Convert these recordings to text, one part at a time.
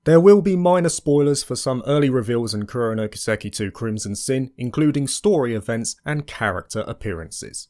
There will be minor spoilers for some early reveals in Kuro no Kiseki II Crimson Sin, including story events and character appearances.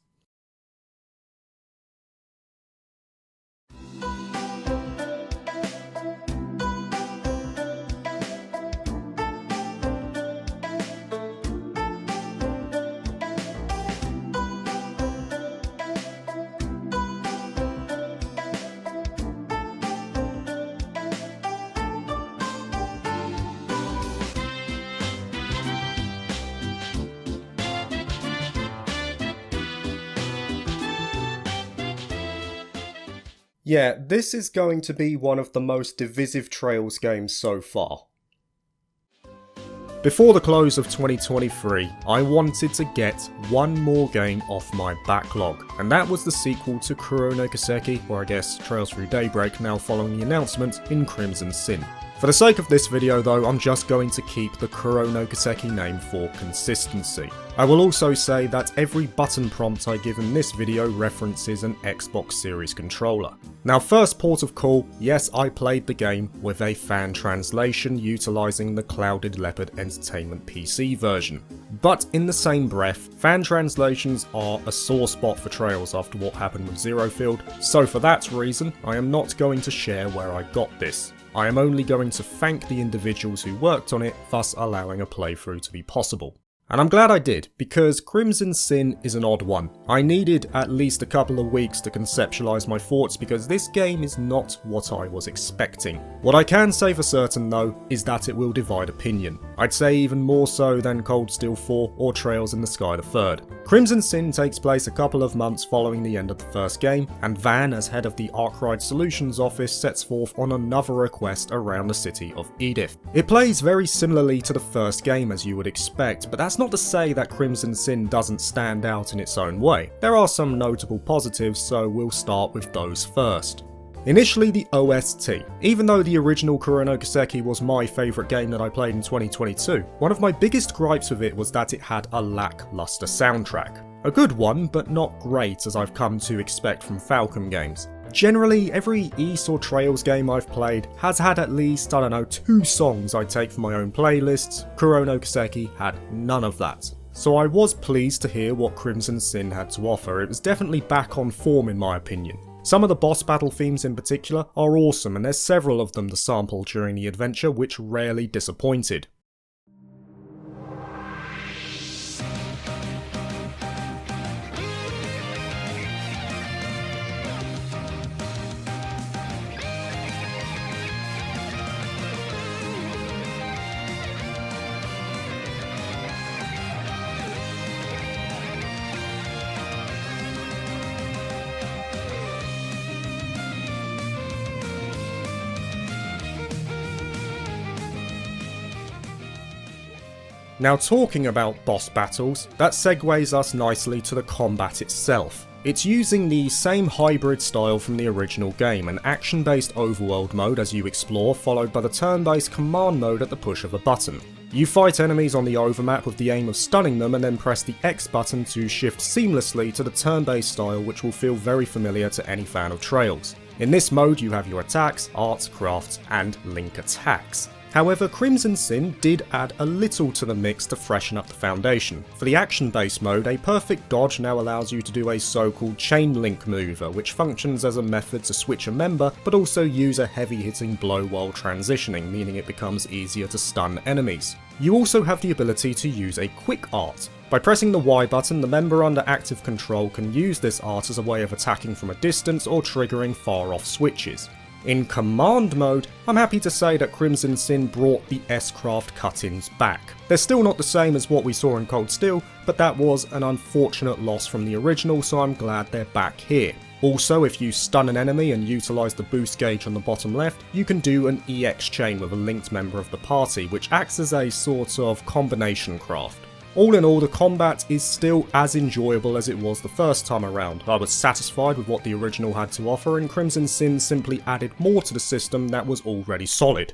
Yeah, this is going to be one of the most divisive Trails games so far. Before the close of 2023, I wanted to get one more game off my backlog, and that was the sequel to Kuro no Kiseki, or I guess Trails through Daybreak, now following the announcement in Crimson Sin. For the sake of this video though, I'm just going to keep the Kuro no Kiseki name for consistency. I will also say that every button prompt I give in this video references an Xbox Series controller. Now, first port of call, yes, I played the game with a fan translation utilising the Clouded Leopard Entertainment PC version. But in the same breath, fan translations are a sore spot for Trails after what happened with Zero Field, so for that reason, I am not going to share where I got this. I am only going to thank the individuals who worked on it, thus allowing a playthrough to be possible. And I'm glad I did, because Crimson Sin is an odd one. I needed at least a couple of weeks to conceptualise my thoughts because this game is not what I was expecting. What I can say for certain though, is that it will divide opinion. I'd say even more so than Cold Steel 4 or Trails in the Sky III. Crimson Sin takes place a couple of months following the end of the first game, and Van, as head of the Arkwright Solutions office, sets forth on another request around the city of Edith. It plays very similarly to the first game as you would expect, but that's not to say that Crimson Sin doesn't stand out in its own way. There are some notable positives, so we'll start with those first. Initially, the OST. Even though the original Kuro no Kiseki was my favourite game that I played in 2022, one of my biggest gripes with it was that it had a lacklustre soundtrack. A good one, but not great as I've come to expect from Falcom games. Generally, every Ys or Trails game I've played has had at least, 2 songs I take for my own playlists. Kuro no Kiseki had none of that. So I was pleased to hear what Crimson Sin had to offer. It was definitely back on form in my opinion. Some of the boss battle themes in particular are awesome, and there's several of them to sample during the adventure which rarely disappointed. Now, talking about boss battles, that segues us nicely to the combat itself. It's using the same hybrid style from the original game, an action-based overworld mode as you explore, followed by the turn-based command mode at the push of a button. You fight enemies on the overmap with the aim of stunning them and then press the X button to shift seamlessly to the turn-based style, which will feel very familiar to any fan of Trails. In this mode you have your attacks, arts, crafts, and link attacks. However, Crimson Sin did add a little to the mix to freshen up the foundation. For the action-based mode, a perfect dodge now allows you to do a so-called chain link maneuver, which functions as a method to switch a member, but also use a heavy-hitting blow while transitioning, meaning it becomes easier to stun enemies. You also have the ability to use a quick art. By pressing the Y button, the member under active control can use this art as a way of attacking from a distance or triggering far-off switches. In command mode, I'm happy to say that Crimson Sin brought the S-Craft cut-ins back. They're still not the same as what we saw in Cold Steel, but that was an unfortunate loss from the original, so I'm glad they're back here. Also, if you stun an enemy and utilise the boost gauge on the bottom left, you can do an EX chain with a linked member of the party, which acts as a sort of combination craft. All in all, the combat is still as enjoyable as it was the first time around. I was satisfied with what the original had to offer, and Crimson Sin simply added more to the system that was already solid.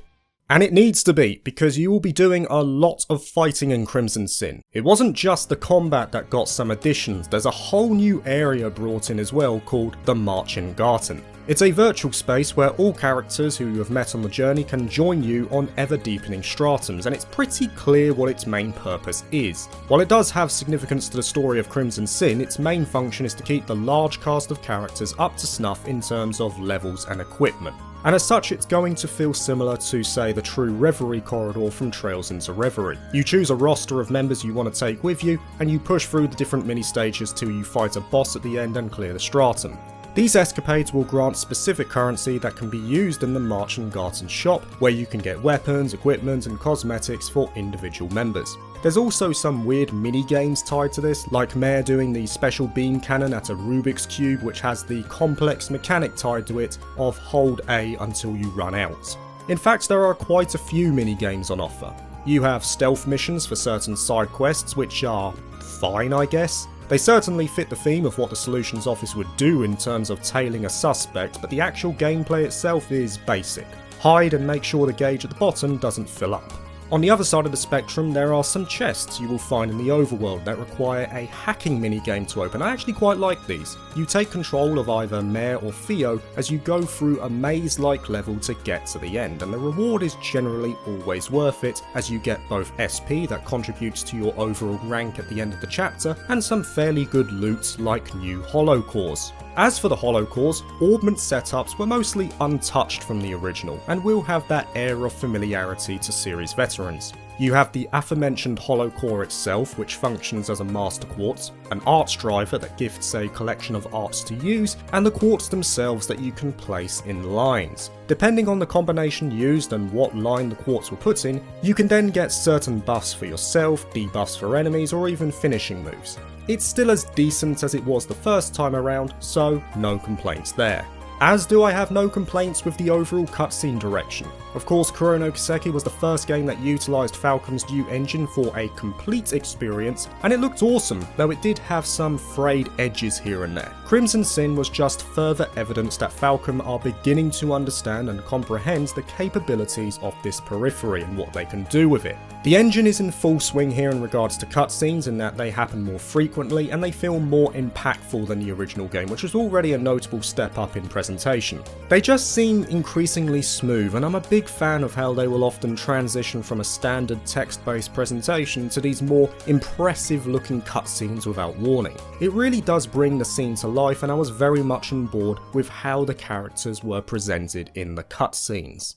And it needs to be, because you will be doing a lot of fighting in Crimson Sin. It wasn't just the combat that got some additions, there's a whole new area brought in as well called the Marchen Garten. It's a virtual space where all characters who you have met on the journey can join you on ever-deepening stratums, and it's pretty clear what its main purpose is. While it does have significance to the story of Crimson Sin, its main function is to keep the large cast of characters up to snuff in terms of levels and equipment. And as such, it's going to feel similar to, say, the True Reverie corridor from Trails into Reverie. You choose a roster of members you want to take with you, and you push through the different mini-stages till you fight a boss at the end and clear the stratum. These escapades will grant specific currency that can be used in the Marchen Garten shop, where you can get weapons, equipment and cosmetics for individual members. There's also some weird mini-games tied to this, like Mare doing the special beam cannon at a Rubik's Cube, which has the complex mechanic tied to it of hold A until you run out. In fact, there are quite a few mini-games on offer. You have stealth missions for certain side quests, which are fine, I guess. They certainly fit the theme of what the Solutions Office would do in terms of tailing a suspect, but the actual gameplay itself is basic. Hide and make sure the gauge at the bottom doesn't fill up. On the other side of the spectrum, there are some chests you will find in the overworld that require a hacking minigame to open. I actually quite like these. You take control of either Mare or Theo as you go through a maze-like level to get to the end, and the reward is generally always worth it, as you get both SP that contributes to your overall rank at the end of the chapter, and some fairly good loot like new Hollow Cores. As for the Hollow Cores, Orbment setups were mostly untouched from the original, and will have that air of familiarity to series veterans. You have the aforementioned Hollow Core itself, which functions as a master quartz, an arts driver that gifts a collection of arts to use, and the quartz themselves that you can place in lines. Depending on the combination used and what line the quartz were put in, you can then get certain buffs for yourself, debuffs for enemies, or even finishing moves. It's still as decent as it was the first time around, so no complaints there. As do I have no complaints with the overall cutscene direction. Of course, Kuro no Kiseki was the first game that utilised Falcom's new engine for a complete experience, and it looked awesome, though it did have some frayed edges here and there. Crimson Sin was just further evidence that Falcom are beginning to understand and comprehend the capabilities of this periphery and what they can do with it. The engine is in full swing here in regards to cutscenes, in that they happen more frequently and they feel more impactful than the original game, which was already a notable step up in presentation. They just seem increasingly smooth, and I'm a big fan of how they will often transition from a standard text-based presentation to these more impressive looking cutscenes without warning. It really does bring the scene to life, and I was very much on board with how the characters were presented in the cutscenes.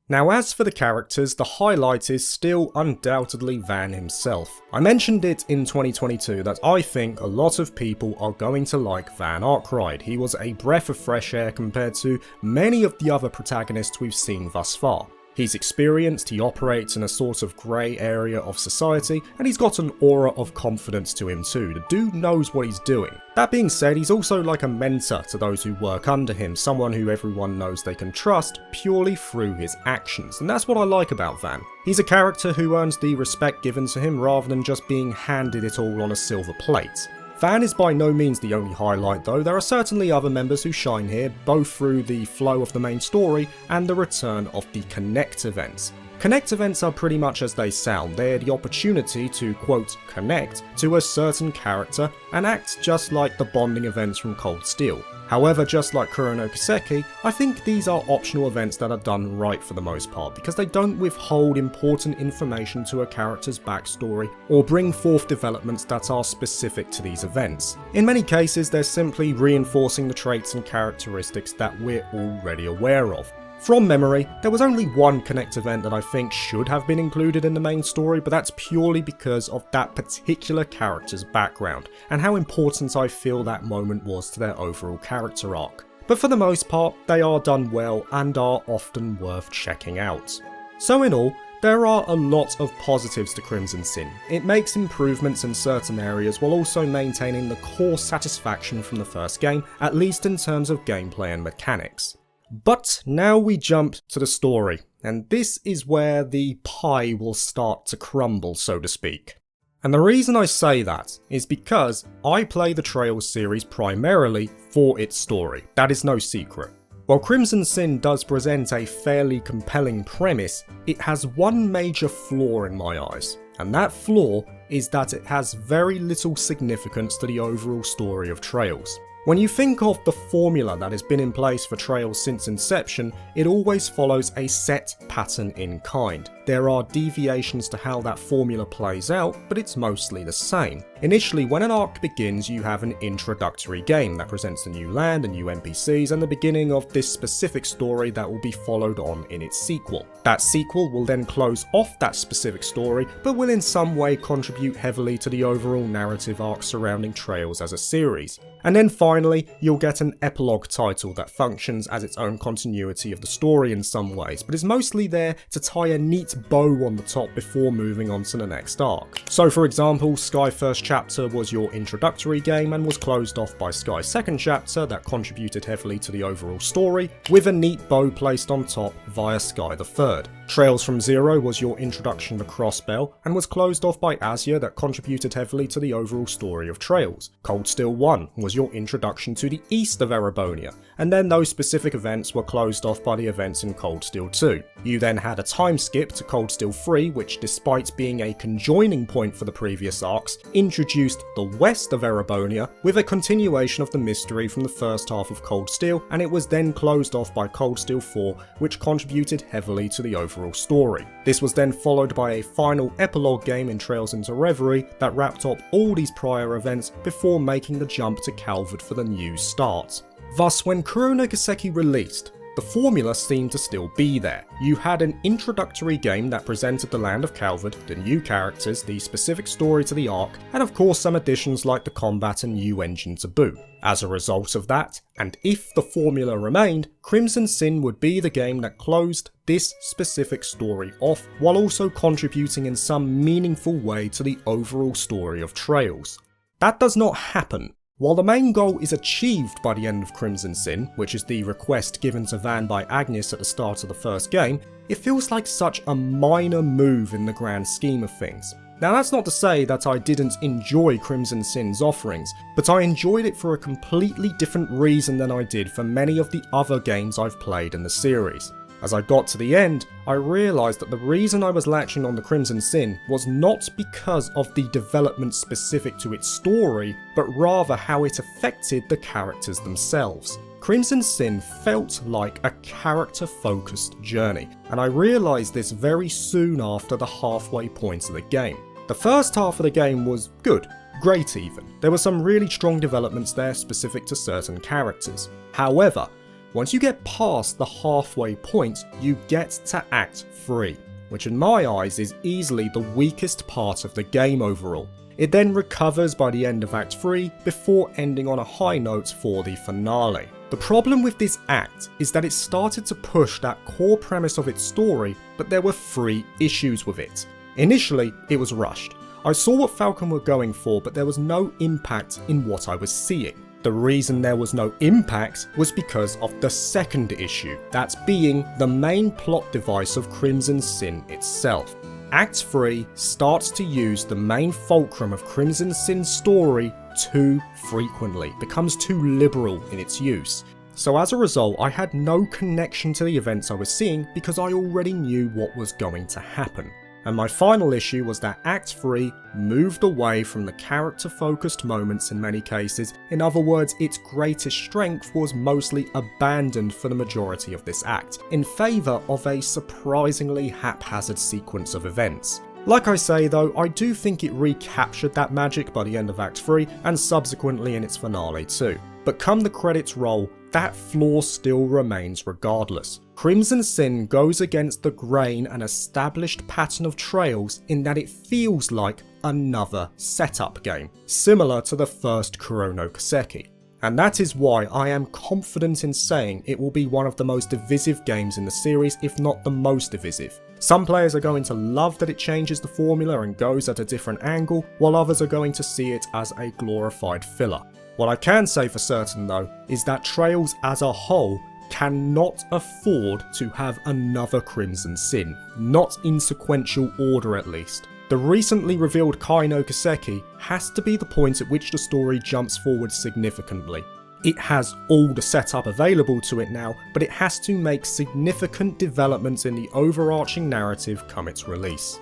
Now, as for the characters, the highlight is still undoubtedly Van himself. I mentioned it in 2022 that I think a lot of people are going to like Van Arkwright. He was a breath of fresh air compared to many of the other protagonists we've seen thus far. He's experienced, he operates in a sort of grey area of society, and he's got an aura of confidence to him too. The dude knows what he's doing. That being said, he's also like a mentor to those who work under him, someone who everyone knows they can trust purely through his actions, and that's what I like about Van. He's a character who earns the respect given to him rather than just being handed it all on a silver plate. Van is by no means the only highlight though. There are certainly other members who shine here, both through the flow of the main story and the return of the Connect events. Connect events are pretty much as they sound. They're the opportunity to, quote, connect to a certain character and act just like the bonding events from Cold Steel. However, just like Kuro no Kiseki, I think these are optional events that are done right for the most part, because they don't withhold important information to a character's backstory or bring forth developments that are specific to these events. In many cases, they're simply reinforcing the traits and characteristics that we're already aware of. From memory, there was only one Connect event that I think should have been included in the main story, but that's purely because of that particular character's background, and how important I feel that moment was to their overall character arc. But for the most part, they are done well and are often worth checking out. So in all, there are a lot of positives to Crimson Sin. It makes improvements in certain areas while also maintaining the core satisfaction from the first game, at least in terms of gameplay and mechanics. But now we jump to the story, and this is where the pie will start to crumble, so to speak. And the reason I say that is because I play the Trails series primarily for its story. That is no secret. While Crimson Sin does present a fairly compelling premise, it has one major flaw in my eyes, and that flaw is that it has very little significance to the overall story of Trails. When you think of the formula that has been in place for Trails since inception, it always follows a set pattern in kind. There are deviations to how that formula plays out, but it's mostly the same. Initially, when an arc begins, you have an introductory game that presents a new land, and new NPCs, and the beginning of this specific story that will be followed on in its sequel. That sequel will then close off that specific story, but will in some way contribute heavily to the overall narrative arc surrounding Trails as a series. And then finally, you'll get an epilogue title that functions as its own continuity of the story in some ways, but is mostly there to tie a neat bow on the top before moving on to the next arc. So for example, Sky First Chapter was your introductory game and was closed off by Sky Second Chapter that contributed heavily to the overall story, with a neat bow placed on top via Sky the Third. Trails from Zero was your introduction to Crossbell and was closed off by Azure that contributed heavily to the overall story of Trails. Cold Steel 1 was your introduction to the east of Erebonia, and then those specific events were closed off by the events in Cold Steel 2. You then had a time skip to Cold Steel 3, which despite being a conjoining point for the previous arcs, introduced the west of Erebonia with a continuation of the mystery from the first half of Cold Steel, and it was then closed off by Cold Steel 4, which contributed heavily to the overall story. This was then followed by a final epilogue game in Trails into Reverie that wrapped up all these prior events before making the jump to Calvard for the new start. Thus, when Kuro no Kiseki released, the formula seemed to still be there. You had an introductory game that presented the land of Calvard, the new characters, the specific story to the arc, and of course some additions like the combat and new engine to boot. As a result of that, and if the formula remained, Crimson Sin would be the game that closed this specific story off, while also contributing in some meaningful way to the overall story of Trails. That does not happen. While the main goal is achieved by the end of Crimson Sin, which is the request given to Van by Agnes at the start of the first game, it feels like such a minor move in the grand scheme of things. Now that's not to say that I didn't enjoy Crimson Sin's offerings, but I enjoyed it for a completely different reason than I did for many of the other games I've played in the series. As I got to the end, I realised that the reason I was latching on to Crimson Sin was not because of the development specific to its story, but rather how it affected the characters themselves. Crimson Sin felt like a character-focused journey, and I realised this very soon after the halfway point of the game. The first half of the game was good, great even. There were some really strong developments there specific to certain characters. However, once you get past the halfway point, you get to Act 3, which in my eyes is easily the weakest part of the game overall. It then recovers by the end of Act 3 before ending on a high note for the finale. The problem with this act is that it started to push that core premise of its story, but there were 3 issues with it. Initially, it was rushed. I saw what Falcon were going for, but there was no impact in what I was seeing. The reason there was no impact was because of the second issue, that being the main plot device of Crimson Sin itself. Act 3 starts to use the main fulcrum of Crimson Sin's story too frequently, becomes too liberal in its use. So as a result, I had no connection to the events I was seeing because I already knew what was going to happen. And my final issue was that Act 3 moved away from the character-focused moments in many cases. In other words, its greatest strength was mostly abandoned for the majority of this act, in favour of a surprisingly haphazard sequence of events. Like I say though, I do think it recaptured that magic by the end of Act 3 and subsequently in its finale too. But come the credits roll, that flaw still remains regardless. Crimson Sin goes against the grain and established pattern of Trails in that it feels like another setup game, similar to the first Kuro no Kiseki. And that is why I am confident in saying it will be one of the most divisive games in the series, if not the most divisive. Some players are going to love that it changes the formula and goes at a different angle, while others are going to see it as a glorified filler. What I can say for certain though, is that Trails as a whole cannot afford to have another Crimson Sin, not in sequential order at least. The recently revealed Kai no Kiseki has to be the point at which the story jumps forward significantly. It has all the setup available to it now, but it has to make significant developments in the overarching narrative come its release.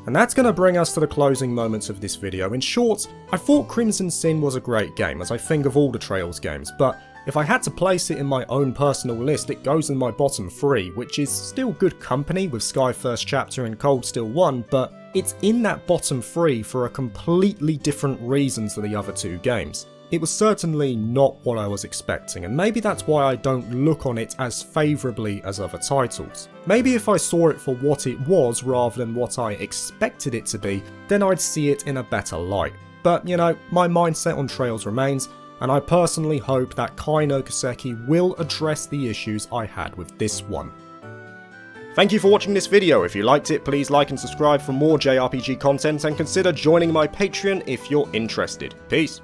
And that's going to bring us to the closing moments of this video. In short, I thought Crimson Sin was a great game, as I think of all the Trails games, but if I had to place it in my own personal list, it goes in my bottom 3, which is still good company with Sky First Chapter and Cold Steel 1, but it's in that bottom 3 for a completely different reason to the other 2 games. It was certainly not what I was expecting, and maybe that's why I don't look on it as favourably as other titles. Maybe if I saw it for what it was rather than what I expected it to be, then I'd see it in a better light. But you know, my mindset on Trails remains, and I personally hope that Kai no Kiseki will address the issues I had with this one. Thank you for watching this video. If you liked it, please like and subscribe for more JRPG content, and consider joining my Patreon if you're interested. Peace.